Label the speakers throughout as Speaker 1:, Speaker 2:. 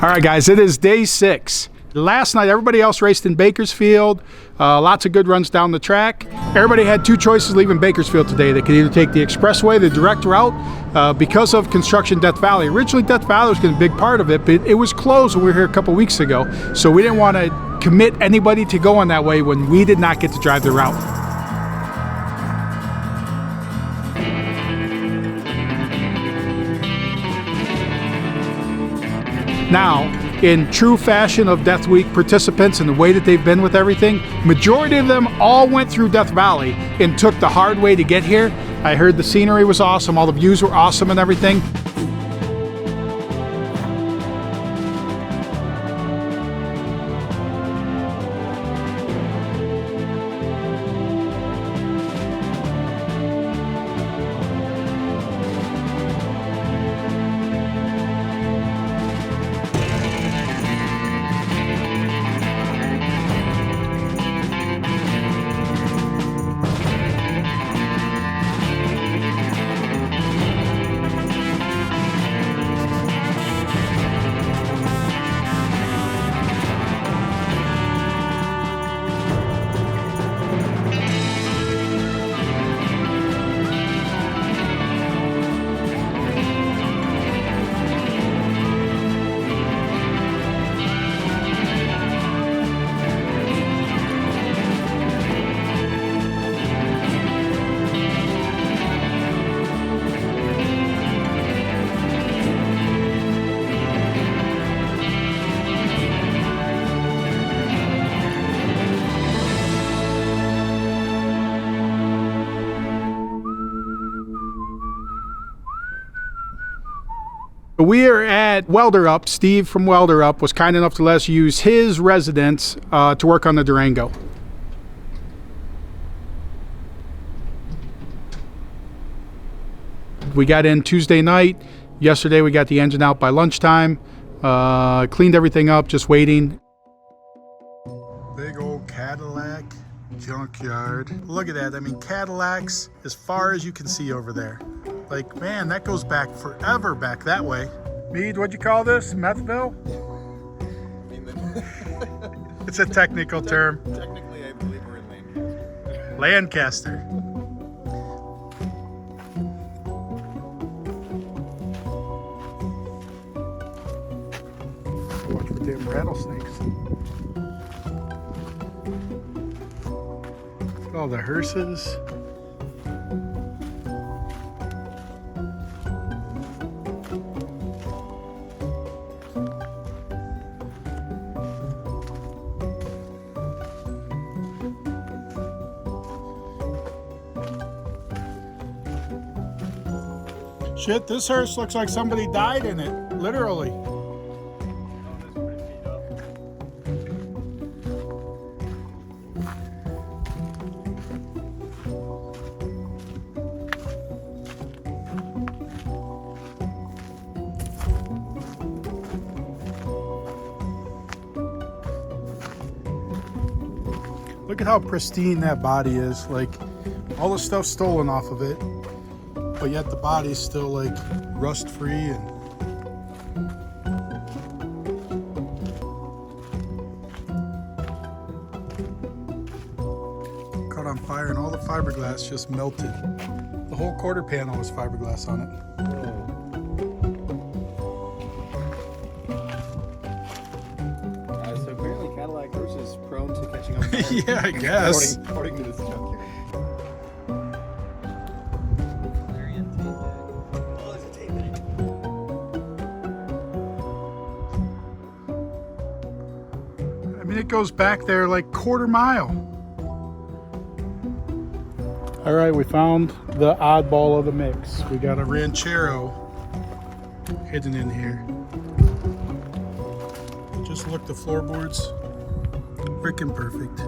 Speaker 1: All right, guys, it is day 6. Last night, everybody else raced in Bakersfield. Lots of good runs down the track. Everybody had 2 choices leaving Bakersfield today. They could either take the expressway, the direct route, because of construction Death Valley. Originally, Death Valley was going to be a big part of it, but it was closed when we were here a couple weeks ago. So we didn't want to commit anybody to going that way when we did not get to drive the route. Now, in true fashion of Death Week participants and the way that they've been with everything, majority of them all went through Death Valley and took the hard way to get here. I heard the scenery was awesome, all the views were awesome and everything. We are at Welderup. Steve from Welderup was kind enough to let us use his residence to work on the Durango. We got in Tuesday night. Yesterday we got the engine out by lunchtime. Cleaned everything up, just waiting. Big old Cadillac junkyard. Look at that. I mean, Cadillacs as far as you can see over there. Like, man, that goes back forever back that way. Mead, what'd you call this? Methville? It's a technical term.
Speaker 2: Technically, I believe we're in
Speaker 1: Lancaster. Watch for damn rattlesnakes. Look at all the hearses. Shit, this hearse looks like somebody died in it, literally. Look at how pristine that body is. Like, all the stuff stolen off of it, but yet the body's still like rust free and caught on fire, and all the fiberglass just melted. The whole quarter panel was fiberglass on it.
Speaker 2: So apparently Cadillac horse is prone to catching on fire.
Speaker 1: Yeah, I guess.
Speaker 2: According to this junkyard.
Speaker 1: I mean, it goes back there like quarter mile. All right, we found the oddball of the mix. We got a Ranchero hidden in here. Just look, the floorboards, freaking perfect.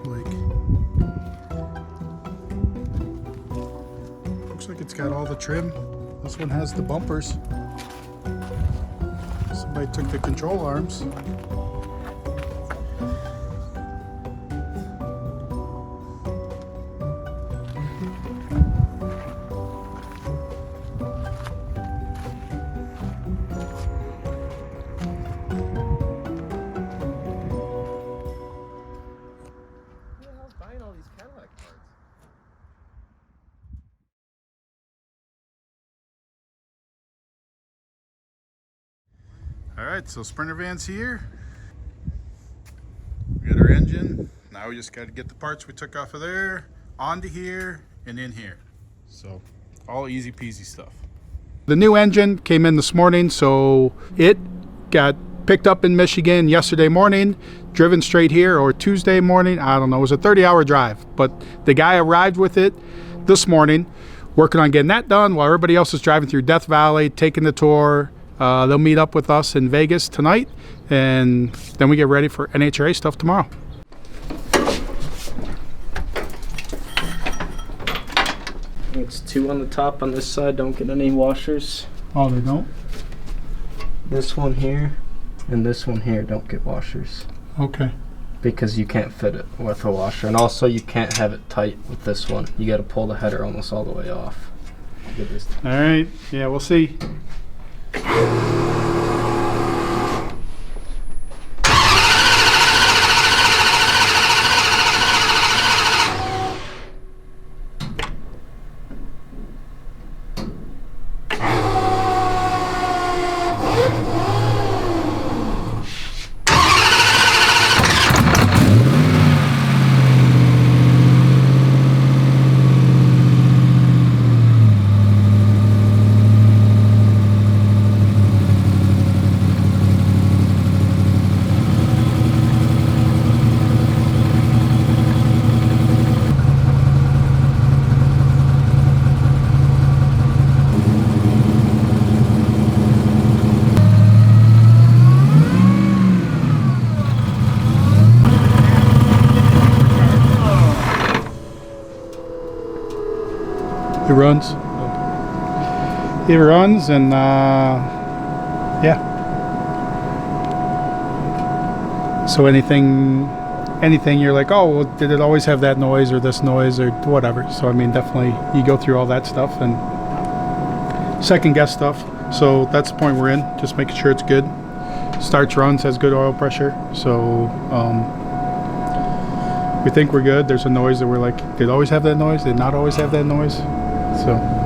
Speaker 1: Like, looks like it's got all the trim. This one has the bumpers. Somebody took the control arms.
Speaker 2: these Cadillac parts.
Speaker 1: All right, so Sprinter van's here. We got our engine. Now we just got to get the parts we took off of there onto here and in here. So all easy peasy stuff. The new engine came in this morning, so it got picked up in Michigan yesterday morning, driven straight here, or Tuesday morning. I don't know. It was a 30-hour drive, but the guy arrived with it this morning, working on getting that done while everybody else is driving through Death Valley, taking the tour. They'll meet up with us in Vegas tonight, and then we get ready for NHRA stuff tomorrow.
Speaker 3: It's 2 on the top on this side, don't get any washers.
Speaker 1: Oh, they don't?
Speaker 3: This one here and this one here don't get washers.
Speaker 1: Okay.
Speaker 3: Because you can't fit it with a washer. And also you can't have it tight with this one. You got to pull the header almost all the way off.
Speaker 1: All right, yeah, we'll see. It runs. It runs, and yeah. So anything you're like, oh, well, did it always have that noise or this noise or whatever? So I mean, definitely you go through all that stuff and second guess stuff. So that's the point we're in, just making sure it's good. Starts, runs, has good oil pressure. So we think we're good. There's a noise that we're like, did it always have that noise? Did it not always have that noise? So.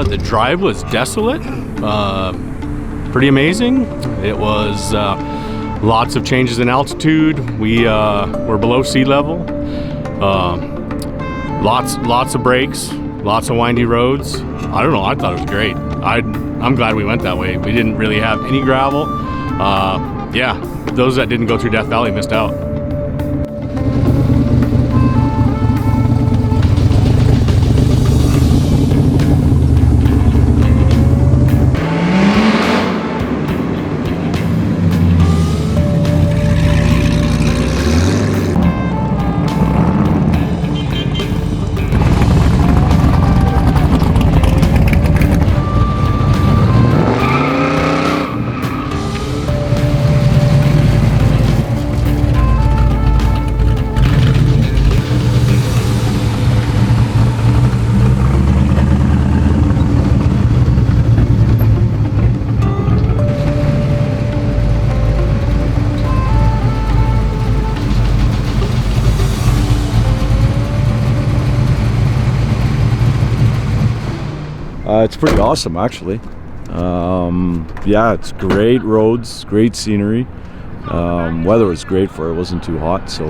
Speaker 4: The drive was desolate, pretty amazing. It was lots of changes in altitude. We were below sea level. Lots of breaks, lots of windy roads. I don't know, I thought it was great. I'm glad we went that way. We didn't really have any gravel. Yeah, those that didn't go through Death Valley missed out.
Speaker 5: It's pretty awesome, actually. Yeah, it's great roads, great scenery. Weather was great for it. It wasn't too hot, so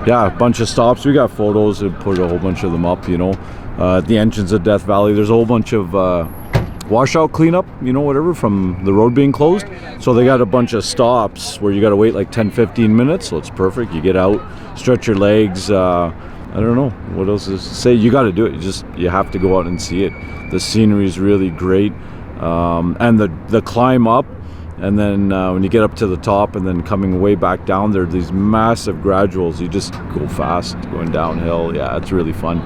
Speaker 5: yeah, a bunch of stops. We got photos and put a whole bunch of them up, you know. At the entrance of Death Valley, there's a whole bunch of washout cleanup, you know, whatever, from the road being closed. So they got a bunch of stops where you got to wait like 10-15 minutes, so it's perfect. You get out, stretch your legs. I don't know what else is to say. You got to do it. You have to go out and see it. The scenery is really great. And the climb up, and then when you get up to the top and then coming way back down, there are these massive graduals. You just go fast going downhill. Yeah, it's really fun.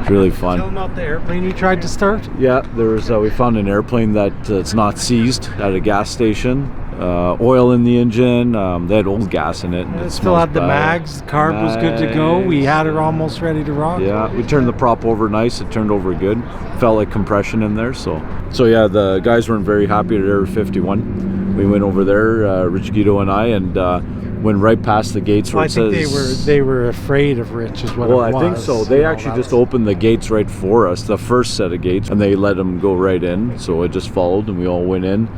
Speaker 5: It's really fun.
Speaker 6: Tell them about the airplane you tried to start.
Speaker 5: Yeah, there was we found an airplane that it's not seized at a gas station. Oil in the engine. They had old gas in it. And
Speaker 6: It still had the
Speaker 5: bad.
Speaker 6: mags. The carb was good to go. We had it almost ready to rock.
Speaker 5: Yeah, we turned the prop over nice. It turned over good. Felt like compression in there. So yeah, the guys weren't very happy at Area 51. We went over there, Rich Guido and I, and went right past the gates where
Speaker 6: I
Speaker 5: it
Speaker 6: think
Speaker 5: says...
Speaker 6: they were afraid of Rich, is what
Speaker 5: Well,
Speaker 6: it was.
Speaker 5: I think so. They actually just opened the gates right for us, the first set of gates, and they let them go right in. So it just followed, and we all went in.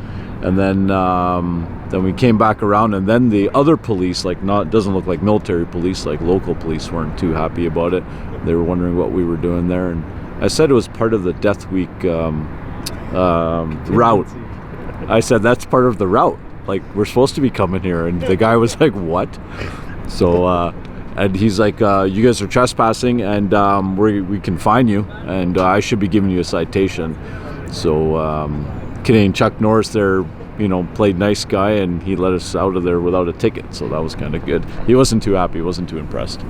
Speaker 5: And then we came back around, and then the other police, doesn't look like military police, like local police, weren't too happy about it. They were wondering what we were doing there, and I said it was part of the Death Week route. I said that's part of the route. Like, we're supposed to be coming here, and the guy was like, "What?" So, and he's like, "You guys are trespassing, and we can fine you, and I should be giving you a citation." So, Canadian Chuck Norris there, played nice guy, and he let us out of there without a ticket. So that was kind of good. He wasn't too happy. He wasn't too impressed.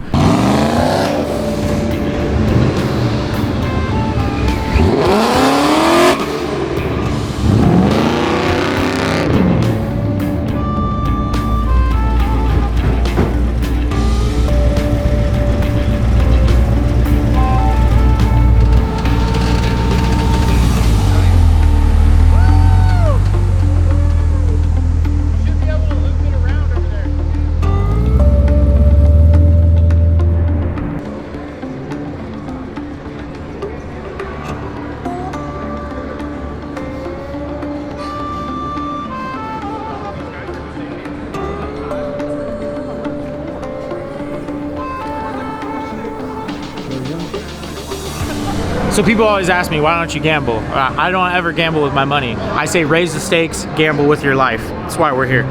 Speaker 7: So people always ask me, why don't you gamble? I don't ever gamble with my money. I say raise the stakes, gamble with your life. That's why we're here.